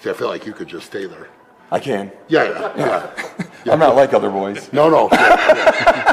See, I feel like you could just stay there. I can. Yeah. I'm not like other boys. No. Yeah.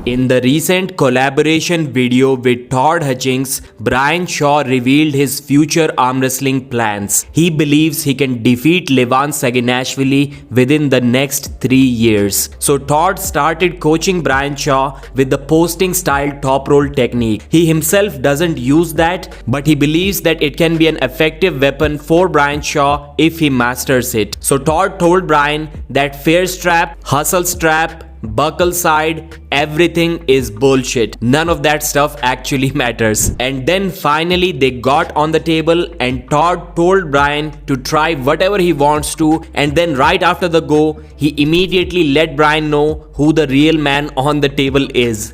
In the recent collaboration video with Todd Hutchings, Brian Shaw revealed his future arm wrestling plans. He believes he can defeat Levan Saginashvili within the next 3 years. So Todd started coaching Brian Shaw with the posting style top roll technique. He himself doesn't use that, but he believes that it can be an effective weapon for Brian Shaw if he masters it. So Todd told Brian that fair strap, hustle strap, buckle side, everything is bullshit. None of that stuff actually matters. And then finally they got on the table and Todd told Brian to try whatever he wants to, and then right after the go, he immediately let Brian know who the real man on the table is.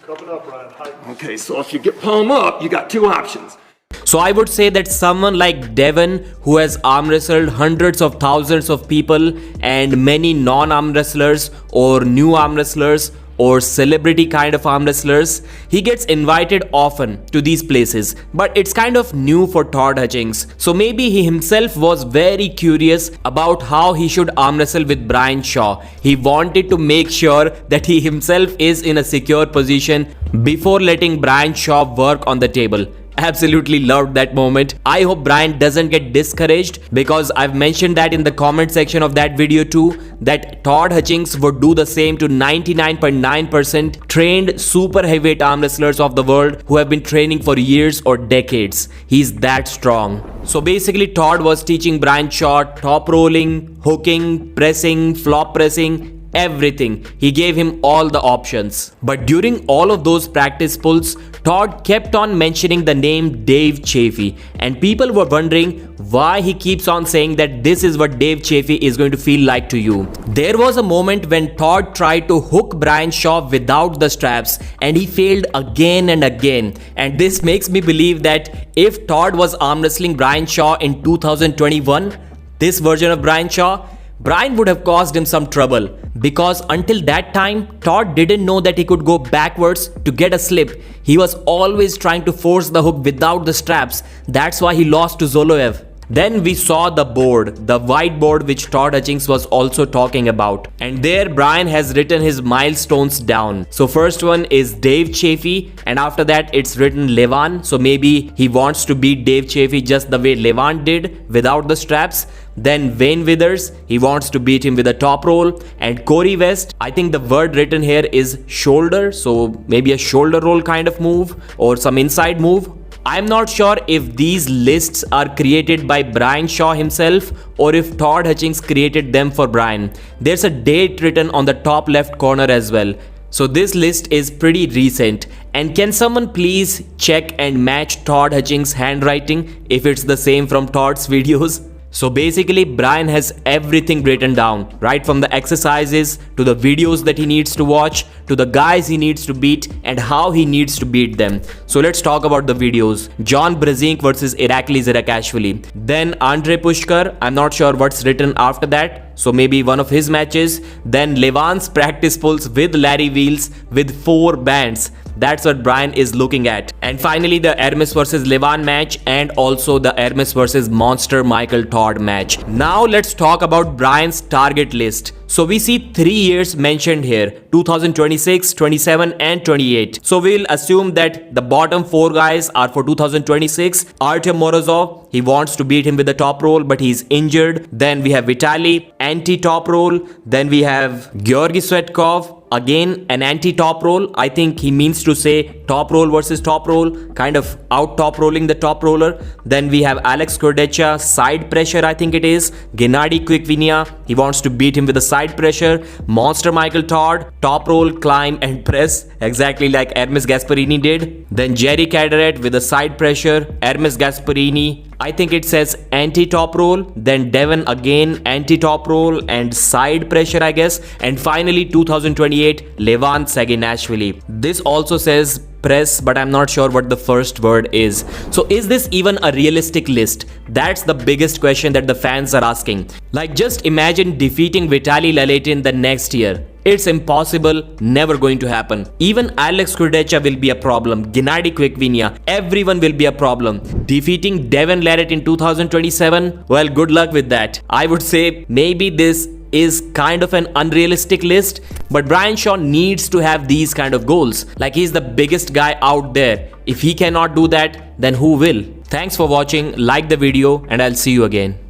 Coming up, Brian. Okay, so if you get palm up, you got two options. So I would say that someone like Devon, who has arm wrestled hundreds of thousands of people and many non-arm wrestlers or new arm wrestlers or celebrity kind of arm wrestlers, he gets invited often to these places, but it's kind of new for Todd Hutchings. So maybe he himself was very curious about how he should arm wrestle with Brian Shaw. He wanted to make sure that he himself is in a secure position before letting Brian Shaw work on the table. Absolutely loved that moment. I hope Brian doesn't get discouraged, because I've mentioned that in the comment section of that video too, that Todd Hutchings would do the same to 99.9% trained super heavyweight arm wrestlers of the world who have been training for years or decades. He's that strong. So basically Todd was teaching Brian Shaw top rolling, hooking, pressing, flop pressing, everything. He gave him all the options. But during all of those practice pulls, Todd kept on mentioning the name Dave Chaffee, and people were wondering why he keeps on saying that this is what Dave Chaffee is going to feel like to you. There was a moment when Todd tried to hook Brian Shaw without the straps and he failed again and again. And this makes me believe that if Todd was arm wrestling Brian Shaw in 2021, this version of Brian Shaw, Brian would have caused him some trouble, because until that time, Todd didn't know that he could go backwards to get a slip. He was always trying to force the hook without the straps. That's why he lost to Zoloev. Then we saw the board, the whiteboard which Todd Hutchings was also talking about. And there Brian has written his milestones down. So first one is Dave Chaffee, and after that it's written Levan. So maybe he wants to beat Dave Chaffee just the way Levan did without the straps. Then Wayne Withers, he wants to beat him with a top roll. And Corey West, I think the word written here is shoulder. So maybe a shoulder roll kind of move or some inside move. I'm not sure if these lists are created by Brian Shaw himself or if Todd Hutchings created them for Brian. There's a date written on the top left corner as well. So this list is pretty recent. And can someone please check and match Todd Hutchings' handwriting if it's the same from Todd's videos? So basically Brian has everything written down, right from the exercises to the videos that he needs to watch to the guys he needs to beat and how he needs to beat them. So let's talk about the videos. John Brzezinski versus Irakli Zirakashvili. Then Andre Pushkar, I'm not sure what's written after that. So maybe one of his matches. Then Levan's practice pulls with Larry Wheels with 4 bands. That's what Brian is looking at. And finally the Hermes versus Levan match, and also the Hermes versus Monster Michael Todd match. Now let's talk about Brian's target list. So we see 3 years mentioned here, 2026, 27 and 28. So we'll assume that the bottom 4 guys are for 2026. Artem Morozov, he wants to beat him with the top roll but he's injured. Then we have Vitaly, anti-top roll. Then we have Georgy Svetkov, again an anti-top roll. I think he means to say top roll versus top roll, kind of out top rolling the top roller. Then we have Alex Kordecha, side pressure I think it is. Gennady Kwikvinia, he wants to beat him with a side pressure. Monster Michael Todd, top roll, climb and press, exactly like Hermes Gasparini did. Then Jerry Caderet with a side pressure. Hermes Gasparini, I think it says anti-top roll. Then Devon again anti-top roll and side pressure I guess. And finally 2028 Levan Saginashvili. This also says press, but I'm not sure what the first word is. So is this even a realistic list? That's the biggest question that the fans are asking. Like just imagine defeating Vitaly Laletin the next year. It's impossible, never going to happen. Even Alex Kudecha will be a problem. Gennady Quickvinia, everyone will be a problem. Defeating Devon Larratt in 2027? Well, good luck with that. I would say maybe this is kind of an unrealistic list, but Brian Shaw needs to have these kind of goals. Like, he's the biggest guy out there. If he cannot do that, then who will? Thanks for watching, like the video, and I'll see you again.